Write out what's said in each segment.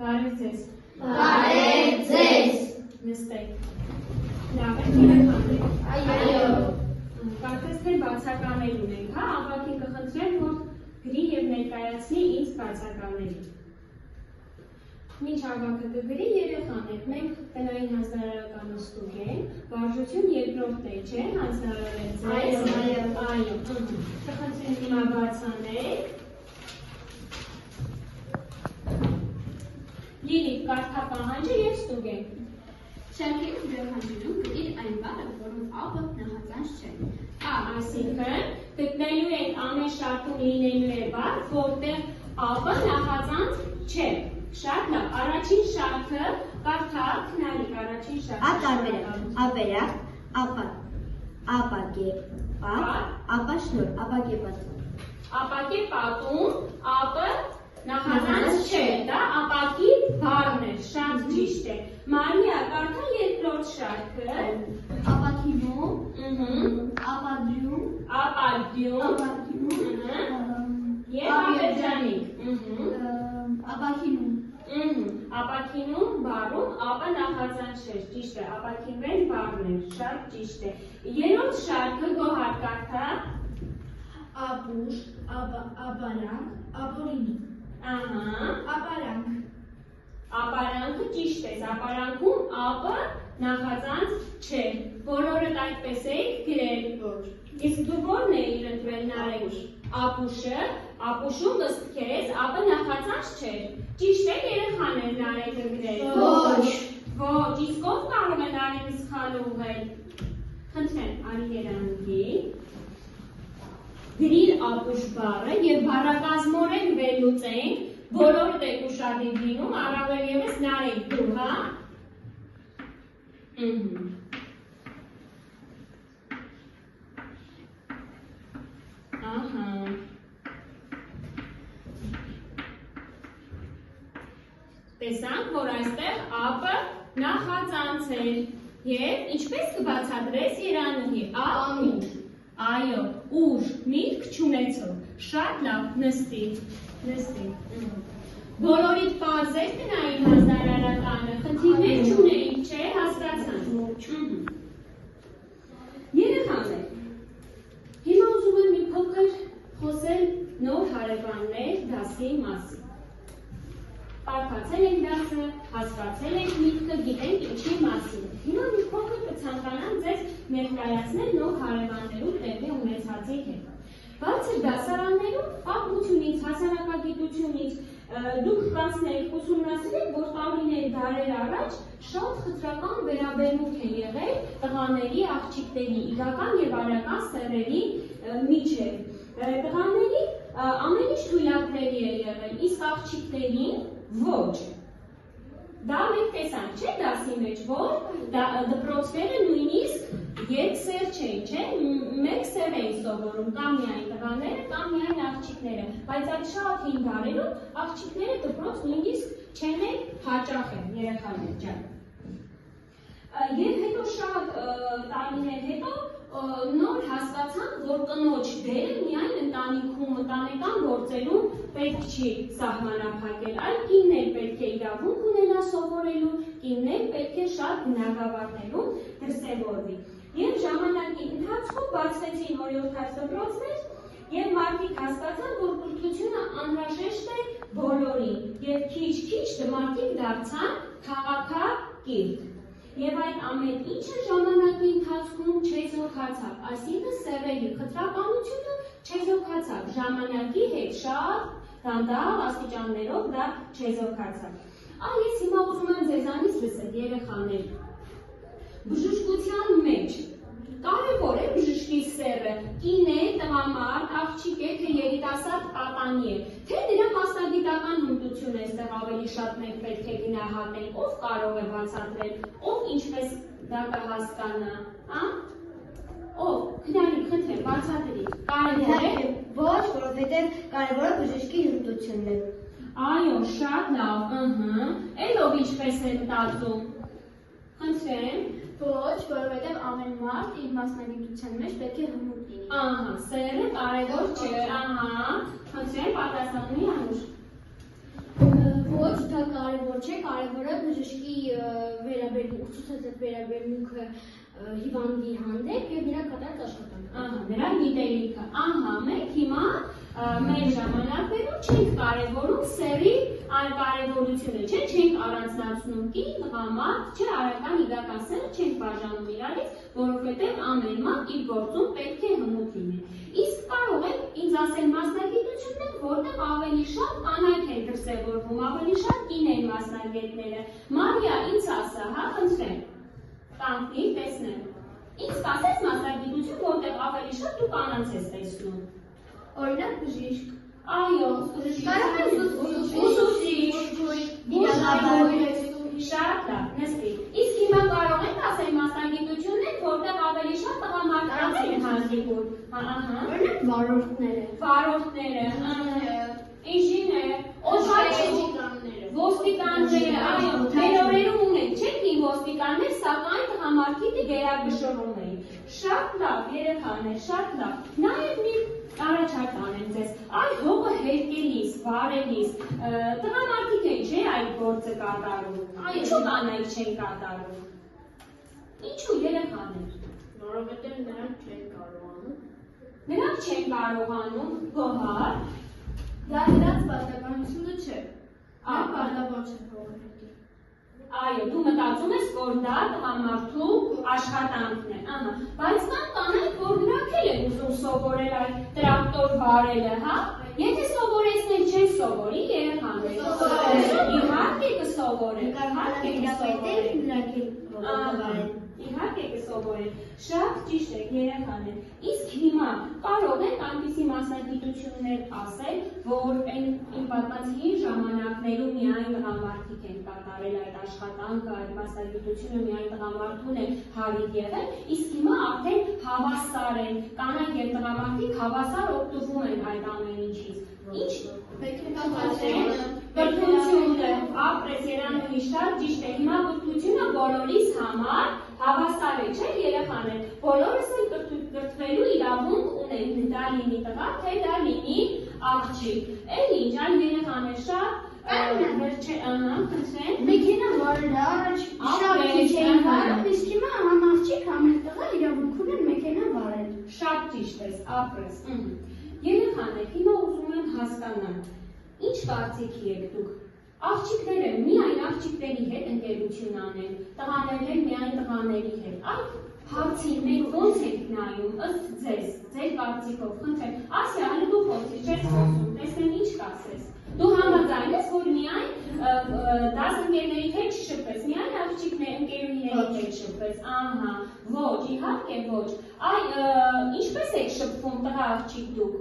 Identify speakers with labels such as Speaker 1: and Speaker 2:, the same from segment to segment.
Speaker 1: Բարև ձեզ։
Speaker 2: Բարև ձեզ։
Speaker 1: Նստեք։ Լավ եք երեխաներ։
Speaker 2: Այո։
Speaker 1: Կարծես թե բացականներ ունենք, հա, ապակին կխնդրեմ, որ գրի և ներկայացնի ինձ բացականներին։ Մինչ ավակը կգրի երեխաներ, մենք տնային հանձնարարականը ստուգենք, վարժություն երկրորդ էջ է, հանձնարարել ձեզ։ Այո։ Կխնդրեմ հիմա բացանեք։ Լիլիթ, կարդա պահանջը և ստուգենք։
Speaker 2: Շարքերի գրականջում գրիր այն բառը, որում ա-ը նախածանց չէ։
Speaker 1: Այսինքն, գտնելու ենք ամեն շարքում լինելու է բառ, որտեղ ա-ը նախածանց չէ։ Շատ լավ, առաջին շարքը կարդա, քնարիք, առաջին շարքը։
Speaker 3: Ատարբերակ, ապերակ, ապակեպատ, ապաշնոր, ապակեպատ։
Speaker 1: Ապակեպատում ա-ը նախածանց չէ, դա ապակի բառն է, շատ ճիշտ է։ Մարիա, կարդա երկրորդ շարքը։
Speaker 2: Ապակինում, ապադրում,
Speaker 1: և ապերջանիկ։
Speaker 2: ապակինում,
Speaker 1: Ապակինում բառում ա-ը նախածանց չէ, ճիշտ է, ապակինվեն բառն է, շատ ճիշտ է։ Երրորդ շարքը Գոհար կարդա։
Speaker 2: ապուշ, ապարանք, ապորինի,
Speaker 1: Ապարանք։ Ապարանքը ճիշտ է, ապարանքում ա-ը նախածանց չէ, բոլորդ այդպես էիք գրել։ Իսկ դու ո՞րն էիր ընտրել Նարեկ։ Ապուշը, ապուշում ըստ քեզ ա-ը նախածանց չէ։ Ճիշտ է երեխաներ Նարեկը գրել։ Ոչ, իսկ ով կարող է Նարեկը սխալ ուղղել։ Խնդրեմ, արի Երանուհի։ Գրիր ապուշ բառը և բառակազմորեն վերլուծենք, բոլորդ եք ուշադիր լինում, առավել ևս Նարեկ դու, հա։ Տեսանք, որ այստեղ ա-ը նախածանց էր և ինչպես կբացատրես Երանուհի, ա-ուր, այո, ուր, միտք չունեցող, շատ լավ, նստի, բոլորիդ պարզ էր տնային հանձնարարականը, խնդիրներ չունեիք, չէ, հասկացանք։ Երեխաներ, հիմա ուզում եմ մի փոքր խոսել նոր հարևաններ դասի մասին։ Պարփացել ենք դասը, հասկացել ենք միտքը, գիտենք ինչի մասին։ Հիմա մի փոքր կցանկանամ ձեզ ներկայացնել նոր հարևաններում տեղի ունեցածի հետ։ Բացր դասարաններում պատմությունից, հասարակագիտությունից դուք կանցնեք ուսումնասիրեք, որ տարիներ դարեր առաջ շատ խտրական վերաբերմունք է եղել տղաների, աղջիկների, իրական և արական սեռերի միջև։ Տղաների ամեն ինչ թույլատրելի է եղել, իսկ աղջիկներին ոչ։ Դա մենք տեսանք, չէ՞ դասի մեջ, որ դպրոցները նույնիսկ երկսեռ չէին, չէ՞, մեկ սեռ էին սովորում, կամ միայն տղաները, կամ միայն աղջիկները, բայց այդ շատ հին դարերում աղջիկները դպրոց նույնիսկ չեն հաճախել, երեխաներ ջան։ Եվ հետո շատ տարիներ հետո նոր հասկացանք, որ կնոջ դերը միայն ընտանիքում, ընտանեկան գործերում պետք չի սահմանափակել, այլ կինն էլ պետք է իրավունք ունենա սովորելու, կինն էլ պետք է շատ բնակավարներում դրսևորվի։ Եվ ժամանակի ընթացքում բացվեցին օրիորդաց դպրոցներ և մարդիկ հասկացան, որ կրթությունը անհրաժեշտ է բոլորին և քիչ-քիչ մարդիկ դարձան քաղաքակիրթ։ Եվ այդ ամեն ինչը ժամանակի ընթացքում չեզոքացավ, այսինքն սեռերի խտրականությունը չեզոքացավ, ժամանակի հետ շատ դանդաղ աստիճաններով դա չեզոքացավ։ Այս հիմա ուզում եմ ձեզանից լսել երեխաներ, բժշկության մեջ կարևոր է բժշկի սեռը, կին է, տղամարդ, աղջիկ է, թե երիտասարդ պատանի է, թե դրա մասնագիտական հմտություն է այստեղ ավելի շատ մենք պետք է գնահատենք, ով կարող է բացատրել, ով ինչպես դա կհասկանա, ով, քնարիք, խնդրեմ, բացատրի, կարևոր է։
Speaker 3: Ոչ, որովհետև կարևորը բժշկի հմտությունն է։
Speaker 1: Այո, շատ լավ, էլ ով ինչպես է մտածում, խնդրեմ։
Speaker 2: Ոչ, որովհետև ամեն մարդ իր մասնագիտության մեջ պետք է հմուտ լինի։
Speaker 1: Սերը կարևոր չէ, խնդրեմ պատասխանի Անուշ։
Speaker 2: Ոչ, դա կարևոր չէ, կարևորը բժշկի վերաբերմունքը հիվանդի հանդեպ եւ նրա կատարած աշխատանքը։
Speaker 1: Նրա գիտելիքը։ Մենք հիմա մեր ժամանակներում չենք կարևորում սերի այն կարևորությունը, չենք առանձնացնում կին, տղամարդ, արական իրականացնելը չենք բաժանում իրարից, որովհետև ամեն մարդ իր գործում պետք է հմուտ լինի։ Իսկ կարող եք ինձ ասել մասնագիտություններ, որտեղ ավելի շատ կանայք են դրսևորվում, ավելի շատ կին են մասնագետները։ Մարիա, ինձ ասա, խնդրեմ, կանգնի, տեսնեմ։ Ինձ կասես մասնագիտություն, որտեղ ավելի շատ դու կանանց ես տեսնում։
Speaker 2: Օրինակ բժիշկ։
Speaker 1: Այո, ուսուցիչ, շատ լավ, նստի։ Իսկ հիմա կարող եք ասել մասնագիտություններ, որտեղ ավելի շատ տղամարդկանց են հանդիպում։
Speaker 2: Օրինակ վարորդները,
Speaker 1: ինժեներ, ոստիկանները, այո, մեր օրերում ունենք, չէ՞ կին ոստիկաններ, սակայն տղամարդիկ գերակշռում էին։ Շատ լավ, երեխաներ, շատ լավ։ Նաև մի առաջարկ անեմ ձեզ, այ հողը հերկելիս, վարելիս, տղամարդիկ են, չէ՞ այդ գործը կատարում։ Ինչու կանայք չեն կատարում։ Ինչու երեխաներ։
Speaker 2: որովհետև նրանք չեն կարողանում։
Speaker 1: Նրանք չեն կարողանում, Գոհար։
Speaker 2: Դա նրանց պարտականությունը չէ։ Նրանք պարտավոր չեն որովհետև։
Speaker 1: Այո, դու մտածում ես, որ դա տղամարդու աշխատանքն է, բայց կան կանայք, որ նրանք էլ են ուզում սովորել այդ տրակտոր վարելը, Եթե սովորեցնել չեն սովորի երեխաներ։ Իհարկե կսովորեն, իհարկե կսովորեն, շատ ճիշտ եք երեխաներ։ Իսկ հիմա կարող եք այնպիսի մասնագիտություններ ասել, որ իմ պատմած հին ժամանակներում միայն տղամարդիկ են կատարել այդ աշխատանքը, այդ մասնագիտությունը միայն տղամարդուն է հարիք եղել, իսկ հիմա արդեն հավասար են, կանայք եւ տղամարդիկ հավասար օգտվում են այդ ամեն ինչից։ Ինչ բրդությունը, ապրես Երանուհի, շատ ճիշտ է, հիմա բրդությունը բոլորիս համար հավասար է, չէ՞ երեխաներ, բոլորս էլ կրթվելու իրավունք ունեն, դա լինի տղա, թե դա լինի աղջիկ, էլ ինչ, այն երեխաներ շատ
Speaker 2: մեքենա վարելը շատ քիչ էին վարում, իսկ հիմա համ աղջիկ, համ տղա իրավունք ունեն մեքենա վարել։
Speaker 1: Շատ ճիշտ ես, ապրես։ Երեխաներ, հիմա ուզում եմ հասկանալ, ինչ կարծիքի եք դուք, աղջիկները միայն աղջիկների հետ ընկերություն անեն, տղաներն միայն տղաների հետ, այդ հարցին մենք ոնց ենք նայում, ըստ ձեզ, ձեր կարծիքով, խնդրեմ, Ասիա, հələ դու խոսիր, չես խոսում, տեսնեմ ինչ կասես, դու համաձայն ես, որ միայն դասընկերների հետ չշփվես, միայն աղջիկների ընկերուհիների հետ շփվես, ոչ, իհարկե ոչ, ինչպես եք շփվում տղա աղջիկ դուք,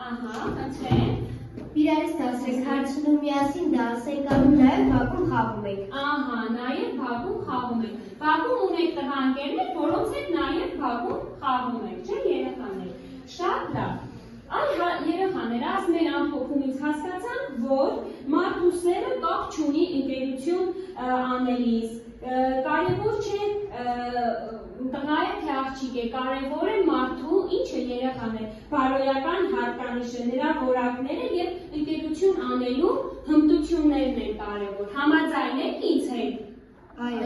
Speaker 1: խնդրեմ,
Speaker 3: իրարից դաս եք հարցնում միասին դաս եք անում, նաև բակում խաղում եք։
Speaker 1: Նաև բակում խաղում եք, բակում ունեք տղա ընկերներ, որոնց հետ նաև բակում խաղում եք, չէ՞ երեխաներ, շատ լավ, երեխաներ, մեր ամփոփումից հասկացանք, որ մարդու սերը կապ չունի ընկերություն անելիս, կարևոր չէ տղա է թե աղջիկ է, կարևոր է մարդու ինչը երեխաներ, բարոյական հատկանիշը, նրա որակները և ընկերություն անելու հմտություններն են կարևոր, համաձայն եք ինձ հետ։ Այո,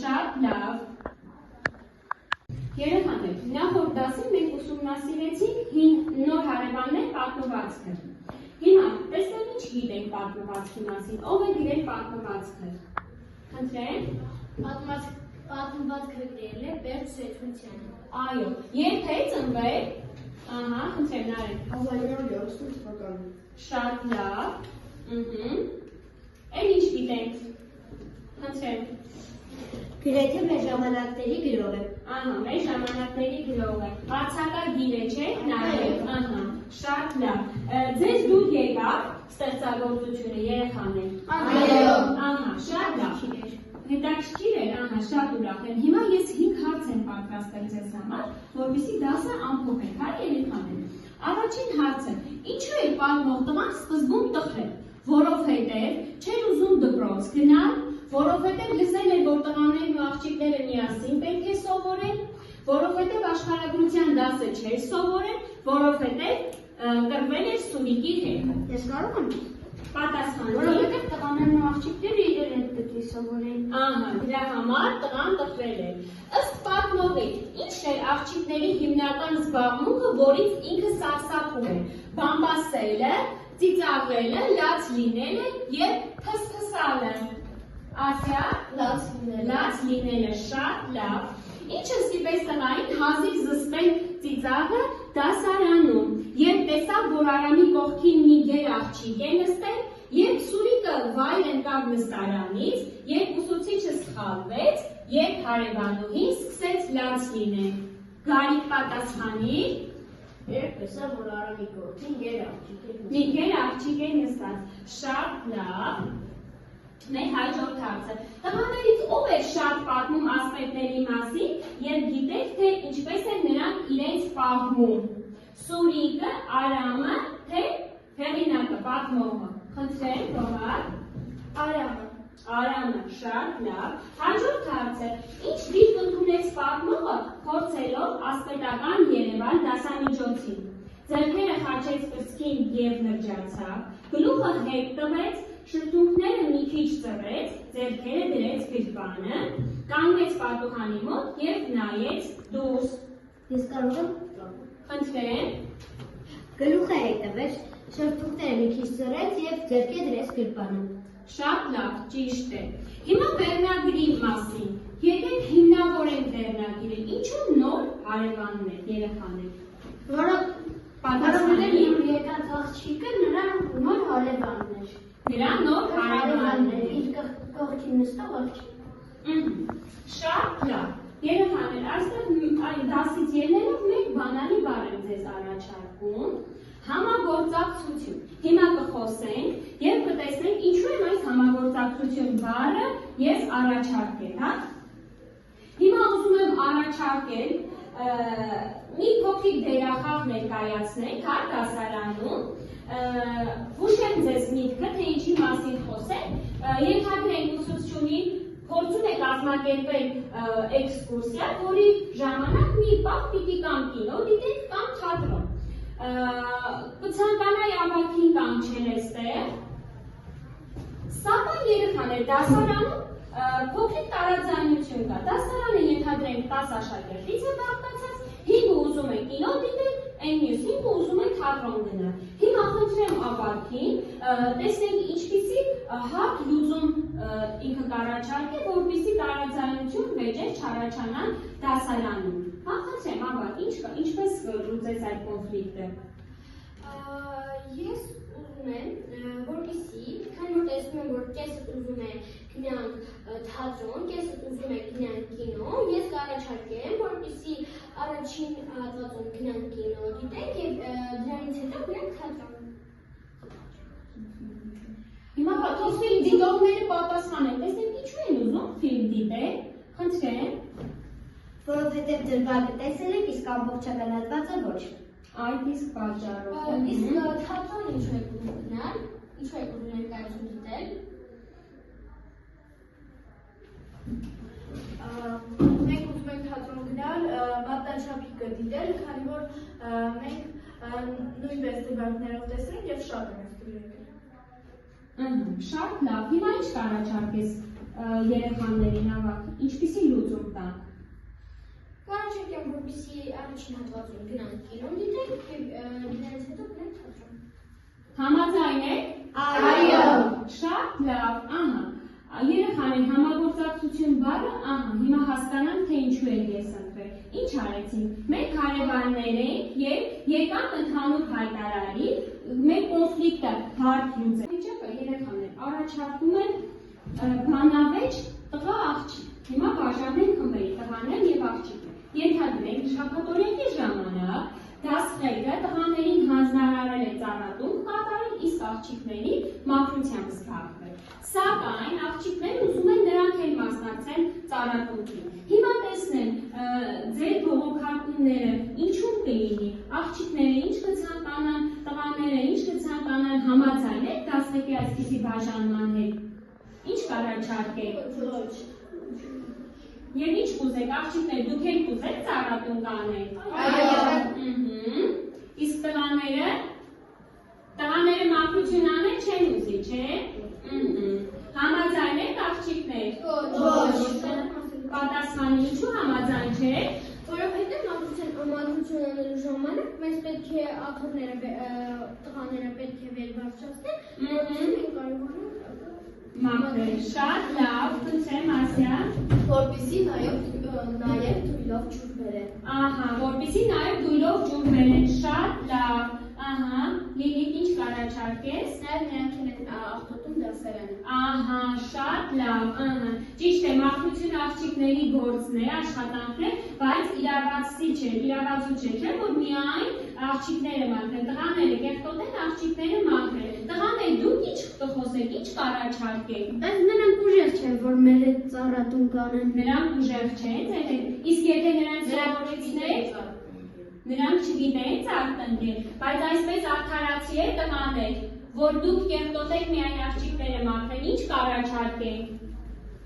Speaker 1: շատ լավ։ Երեխաներ, նախորդ դասին մենք ուսումնասիրեցինք նոր հարևաններ պատմվածքը։ Հիմա, տեսնեմ ինչ գիտենք պատմվածքի մասին, ով է գրել պատմվածքը։ Խնդրեմ։
Speaker 2: Պատմվածքը գրել է Բերտ Սեյթունցյանը։
Speaker 1: Այո, երբ է ծնվել, խնդրեմ Նարեկ։
Speaker 4: 1930 թվականին։
Speaker 1: Շատ լավ, էլ ինչ գիտենք, խնդրեմ։
Speaker 3: Գրեթե մեր ժամանակների գրող է։
Speaker 1: Մեր ժամանակների գրող է, հարցակագիր է, չէ՞, Նարեկ, շատ լավ, ձեզ դուր եկավ ստեղծագործությունը երեխաներ։ Այո, շատ լավ։ Հետաքրքիր էր, շատ ուրախ եմ։ Հիմա ես 5 հարց եմ պատրաստել ձեզ համար, որպեսզի դասը ամփոփենք, երեխաներ։ Առաջին հարցը, ինչու է պատմող տղան սկզբում տխրել, որովհետև չէր ուզում դպրոց գնալ, որովհետև լսել էր, որ տղաներն ու աղջիկները միասին պետք է սովորեն, որովհետև աշխարհագրության դասը չէր սովորել, որովհետև կռվել էր Սուրիկի հետ։
Speaker 3: Ես կարող եմ։
Speaker 1: Պատասխանի։
Speaker 2: Որովհետև տղաներն ու աղջիկները իրար հետ պետք է սովորեն։
Speaker 1: Ահա, դրա համար տղան տխրել է։ Ըստ պատմողի, ի՞նչն էր աղջիկների հիմնական զբաղմունքը, որից ինքը սարսափում է։ Բամբասելը, ծիծաղելը, լաց լինելը եւ փսփսալը։ Ասիա, լաց լինելը, շատ լավ։ Ինչը ստիպեց տղային հազիվ զսպել ծիծաղը դասարանում, երբ տեսավ, որ Արամի կողքին մի գեր աղջիկ է նստել, երբ Սուրիկը վայր ընկավ նստարանից, երբ ուսուցիչը սխալվեց, երբ հարևանուհին սկսեց լաց լինել։ Գարիկ պատասխանի.
Speaker 3: Երբ տեսա, որ Արամի կողքին
Speaker 1: մի գեր աղջիկ է նստած։ Շատ լավ։ Մեր հաջորդ հարցը. տղաներից ով էր շատ պատմում ասպետների մասին եւ գիտեք, թե ինչպես են նրանք իրենց պահում։ Սուրիկը, Արամը, թե հեղինակը, պատմողը։ Խնդրեմ, Ռոհար։ Արամը, շատ լավ։ Հաջորդ հարցը. ինչ դիրք ընդունեց պատմողը, փորձելով ասպետական Երևան դասամիջոցին։ Ձեռքերը խաչեց կրծքին եւ նրջացավ, գլուխը հետ տվեց, շրթունքները մի քիչ ծռեց, ձեռքերը դրեց գրպանը, կանգնեց պատուհանի մոտ եւ նայեց դուրս։
Speaker 3: Ես կարող եմ
Speaker 1: Խնդրեմ։
Speaker 3: գլուխը հետևեց, շրթունքները մի քիչ ծռեց եւ ձեռքը դրեց գրպանը։
Speaker 1: Շատ լավ, ճիշտ է։ Հիմա վերնագրի մասին։ Եկեք հիմնավորենք վերնագիրը։ Ինչու նոր հարևաններ, երեխաներ։
Speaker 2: Որովհետև եկած աղջիկը նրա նոր հարևանն էր։
Speaker 1: Նրա նոր հարևաններ։
Speaker 2: Իր կողքին նստող աղջիկ։
Speaker 1: Շատ լավ։ Երեխաներ, այստեղ այն դասից ելնելով մեկ բանալի բառ եմ ձեզ առաջարկում։ Համագործակցություն։ Հիմա կխոսենք եւ կտեսնենք ինչու եմ այս համագործակցություն բառը ես առաջարկել, հա։ Հիմա ուզում եմ առաջարկել մի փոքրիկ դերախաղ ներկայացնենք, հա, դասարանում։ Հուշեմ ձեզ միտքը, թե ինչի մասին խոսենք։ Ենթադրենք ուսուցչուհին փորձում է կազմակերպել էքսկուրսիա, որի ժամանակ մի պահ պիտի կամ կինո դիտենք, կամ թատրոն։ Կցանկանայի ավագին կանչել այստեղ։ Սակայն երեխաներ, դասարանում փոքրիկ տարաձայնություն կա։ Դասարանը ենթադրենք 10 աշակերտից է բաղկացած, 5-ը ուզում է կինո դիտել, այն մյուս 5-ը ուզում է թատրոն գնալ։ Հիմա խնդրեմ ավագին, տեսնենք ինչպիսի հարկ լուծում ինքը կառաջարկի, որպեսզի տարաձայնություն վեճեր չառաջանան դասարանում։ Հա, խնդրեմ ավագ, ինչպես լուծես այդ կոնֆլիկտը։
Speaker 5: Ես ուզում եմ, որպեսզի, քանի որ տեսնում եմ, որ կեսը ուզում է գնանք թատրոն, կեսը ուզում է գնանք կինո, ես կառաջարկեմ, որպեսզի առաջին հատվածում գնանք կինո դիտենք եւ դրանից հետո գնանք թատրոն։
Speaker 1: Հիմա թող ֆիլմ դիտողները պատասխանեն, տեսնենք ինչու են ուզում ֆիլմ դիտել, խնդրեմ։
Speaker 3: Որովհետև դրվագը տեսել եք, իսկ ամբողջական հատվածը ոչ։
Speaker 1: Այդ իսկ պատճառով։
Speaker 5: Իսկ թատրոն ինչու եք ուզում գնալ, ինչու եք ուզում ներկայացում դիտել։
Speaker 2: Մենք ուզում ենք թատրոն գնալ, մատնաչափիկը դիտել, քանի որ մենք նույնպես դրվագներով տեսել ենք եւ շատ ենք ստուգել։
Speaker 1: Շատ լավ։ Հիմա ինչ կառաջարկես երեխաներին ավակ, ինչպիսի լուծում տանք։
Speaker 5: Կառաջարկեմ, որպեսզի առաջին հատվածում գնանք կինո դիտենք եւ դրանից հետո գնանք թատրոն։
Speaker 1: Համաձայն եք։
Speaker 3: Այո։
Speaker 1: Շատ լավ, ահա։ Երեխաներ, համագործակցություն բառը, ահա, հիմա հասկանանք, թե ինչու եք ես ընտրել։ Ինչ արեցինք։ Մենք հարևաններ ենք եւ եկանք ընդհանուր հայտարարի, մեր կոնֆլիկտը հարկ լուծել։ Վիճակը երեխաներ առաջարկում են բանավեճ տղա աղջիկ։ Հիմա բաժանենք խմբերի տղաներ եւ աղջիկներ։ Ենթադրենք շաբաթօրյակի ժամանակ դասղեկը տղաներին հանձնարարել է ծառատունք կատարել, իսկ աղջիկներին մաքրությամբ զբաղվել։ Սակայն աղջիկները ուզում են նրանք էլ մասնակցեն ծառատունքին։ Հիմա տեսնեն ձեր բողոքարկումները ինչու կլինի, աղջիկները ինչ կցանկանան, տղաները ինչ կցանկանան, համաձայն եք դասղեկի այսպիսի բաժանման հետ։ Ինչ կառաջարկեք։
Speaker 5: Ոչ։
Speaker 1: Եվ ինչ կուզեք, աղջիկներ, դուք եք կուզեք ծառատունք անել։
Speaker 3: Այո։
Speaker 1: Իսկ տղաները մաքրություն անել չեն ուզի, չէ։ Համաձայն եք աղջիկներ։ Պատասխանը ինչու համաձայն չէ։
Speaker 5: Որովհետև մաքրություն անելու ժամանակ մեզ պետք է աթոռները տղաները պետք է վեր բարձրացնել, մենք կարողանում
Speaker 1: Մաքրել, շատ լավ, ցույց Ասիա։
Speaker 2: Որպեսզի նաև դույլով ջուր բերեն։
Speaker 1: Ահա, որպեսզի նաև դույլով ջուր բերեն, շատ լավ։ Ահա, Լիլիթ ինչ կառաջարկես։
Speaker 2: Նաև նրանք են աղտոտում դասարանը։
Speaker 1: Ահա, շատ լավ, ահա։ Ճիշտ է, մաքրություն աղջիկների գործն է, աշխատանքն է, բայց իրավացի չէ, իրավացու չէ, չէ, որ միայն աղջիկները մաքրեն, տղաները կեղտոտեն, աղջիկները մաքրեն։ Տղաներ, դուք ինչ կխոսեք, ինչ կառաջարկեք։
Speaker 3: Բայց նրանք ուժեղ չեն, որ մեր հետ ծառատուն կանեն։
Speaker 1: Նրանք ուժեղ չեն, իսկ եթե նրանց սովորեցնեք, նրանք չգիտեն ծառտնկել, բայց այսպես արդարացի է տղաներ, որ դուք կեղտոտեք միայն աղջիկները մաքրեն, ինչ կառաջարկեք։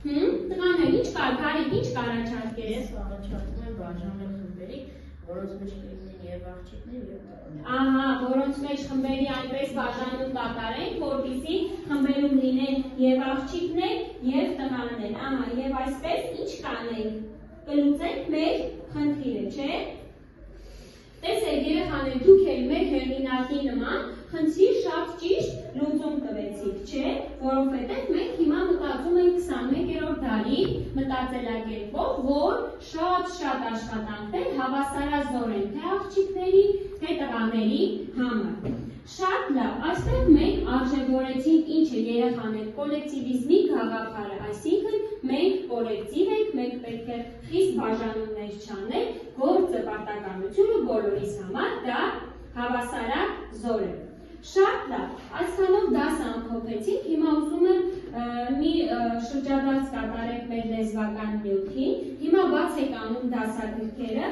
Speaker 1: Տղաներ, ինչ կարիք, ինչ կառաջարկես։
Speaker 6: Ես կառաջարկում եմ բաժանել խմբերի, որոնց մեջ կլինեն եւ աղջիկներ եւ տղաներ։
Speaker 1: Ահա, որոնց մեջ խմբերի այնպես բաժանում կատարենք, որպեսզի խմբերում լինեն եւ աղջիկներ եւ տղաներ։ Ահա, եւ այսպես ինչ կանենք։ Կլուծենք մեր խնդիրը, չէ՞։ Տեսեք երեխաներ, դուք էլ մեր հեղինակի նման խնդիր շատ ճիշտ լուծում տվեցիք, չէ՞, որովհետև մենք հիմա մտածում ենք 21-րդ դարի մտածելակերպով, որ շատ աշխատանքներ հավասարազոր են թե աղջիկների, թե տղաների համար։ Շատ լավ, այստեղ մենք արժևորեցինք ինչ է երեխաներ կոլեկտիվիզմի գաղափարը, այսինքն մենք կոլեկտիվ ենք, մենք պետք է խիստ բաժանումներ չանենք, գործը պարտականությունը բոլորիս համար դա հավասարազոր է։ Շատ լավ, այսքանով դասը ամփոփեցինք, հիմա ուզում եմ մի շրջադարձ կատարենք մեր լեզվական նյութին, հիմա բաց եք անում դասագրքերը,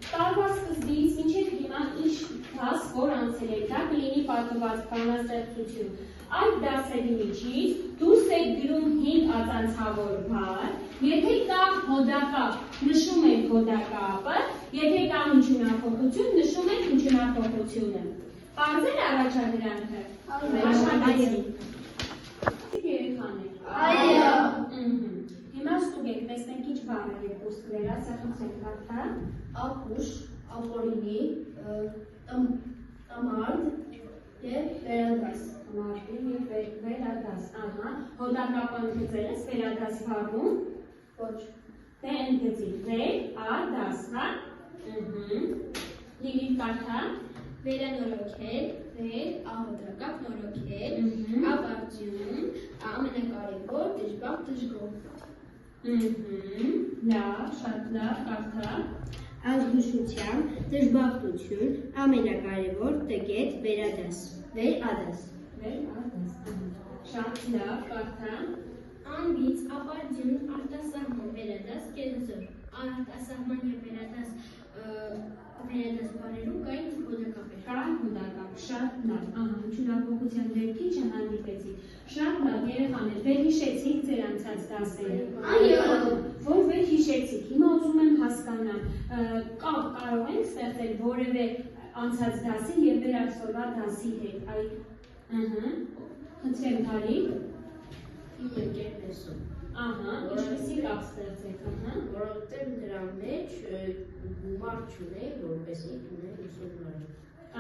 Speaker 1: տարվա սկզբից մինչև հիմա ինչ դաս որ անցել եք, դա կլինի պատմված բանաստեղծություն։ Այդ դասերի միջից դուրս եք գրում 5 ածանցավոր բառ, եթե կա հոդակապ, նշում եք հոդակապը, եթե կա հնչյունափոխություն, նշում եք հնչյունափոխությունը։ Պարզել առաջադրանքը։ Աշխատեցինք։ Երեխաներ։
Speaker 2: Այո։
Speaker 1: Հիմա ստուգ եք, տեսնենք ինչ բառ է երկուստ գրել, ասացեք կարդա։
Speaker 2: Ապուշ, ապօրինի, տամարդ եւ վերադաս։
Speaker 1: Մարտի և վերադաս, ահա, հոդակապը ընդգծել ես վերադաս բառում,
Speaker 2: Ոչ։
Speaker 1: դե ընդգծի, վերադաս, հա, Լիլիթ կարդա,
Speaker 5: վերանորոգել, ահոդակապ նորոգել, ապարդյուն, ամենակարևոր, դժբախտ, դժգոհ։
Speaker 1: լավ, շատ լավ, կարդա,
Speaker 3: Ազգուշության, դժբախտություն, ամենակարևոր, տգետ, վերադաս, վերադաս։
Speaker 1: շատ լավ, կարդա,
Speaker 5: Անվից, ապարդյուն, արտասահման, վերադաս, կերզոր, արտասահման և վերադաս բարերում կային հոդակապեր։
Speaker 1: կան հոդակապ, շատ լավ, ահա, հնչյունափոխության դեպքի չհանդիպեցի, շատ լավ, երեխաներ, վերհիշեցիք ձեր անցած դասերը։
Speaker 2: Այո։
Speaker 1: Որ վերհիշեցիք, հիմա ուզում եմ հասկանամ, կարող ենք ստեղծել որևէ անցած դասի և մեր այսօրվա դասի հետ, խնդրեմ Դալիկ,
Speaker 6: Իմ ընկերներսում,
Speaker 1: ահա, ինչպեսի կապ ստեղծեք,
Speaker 6: որովհետև նրա մեջ գումար չունեի, որպեսզի ունեի ուսումնարան։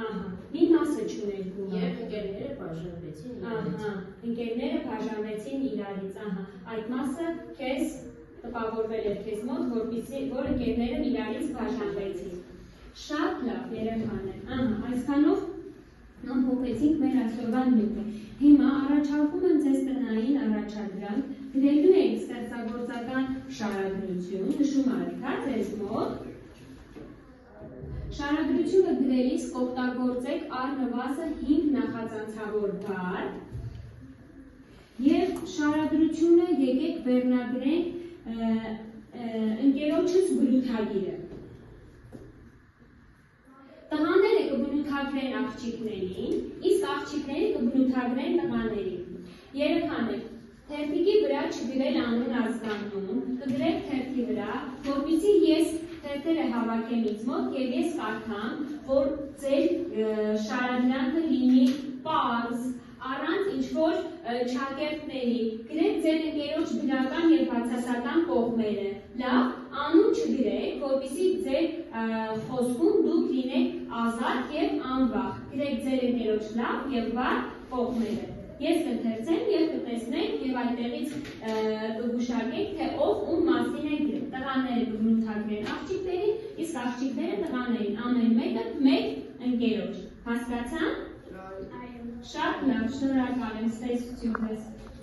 Speaker 1: ահա, մի մասը չուներ գումար։
Speaker 6: Եվ ընկերները բաժանվեցին իրարից։
Speaker 1: Ահա, ընկերները բաժանվեցին իրարից, ահա, այդ մասը քեզ տպավորվել էր քեզ մոտ, որ ընկերները իրարից բաժանվեցին։ Շատ լավ, երեխաներ, ահա, այսքանով ամփոփեցինք մեր այսօրվա նյութը։ Հիմա առաջարկում եմ ձեզ տնային առաջադրանք, գրելու եք ստեղծագործական շարադրություն, նշում արեք, հա, ձեզ մոտ։ Շարադրությունը գրելիս կօգտագործեք առնվազն 5 նախածանցավոր բառ և շարադրությունը եկեք վերնագրենք ընկերոջս բնութագիրը։ Տղաները կբնութագրեն աղջիկներին, իսկ աղջիկները կբնութագրեն տղաներին։ Երեխաներ, թերթիկի վրա չգրել անուն ազգանուն, կգրեք թերթի վրա, որպեսզի ես թե օրինակները հավաքեմ ինձ մոտ եւ ես կարդամ, որ ձեր շարադրանքը լինի պարզ, առանց ինչ-որ ճակերտների, գրեք ձեր ընկերոջ գրական եւ բացասական կողմերը, լավ, անուն չգրեք, որպեսզի ձեր խոսքում դուք լինեք ազատ եւ անվախ, գրեք ձեր ընկերոջ լավ եւ վատ կողմերը։ Ես կընթերցեմ եւ կտեսնենք եւ այդտեղից կգուշակենք, թե ով ում մասին է գրել։ Տղաները կգնութագրեն աղջիկներին, իսկ աղջիկները տղաներին, ամեն մեկը մեկ ընկերոջ։ Հասկացան։ Շատ լավ, շնորհակալ եմ, ստեսություն ձեզ։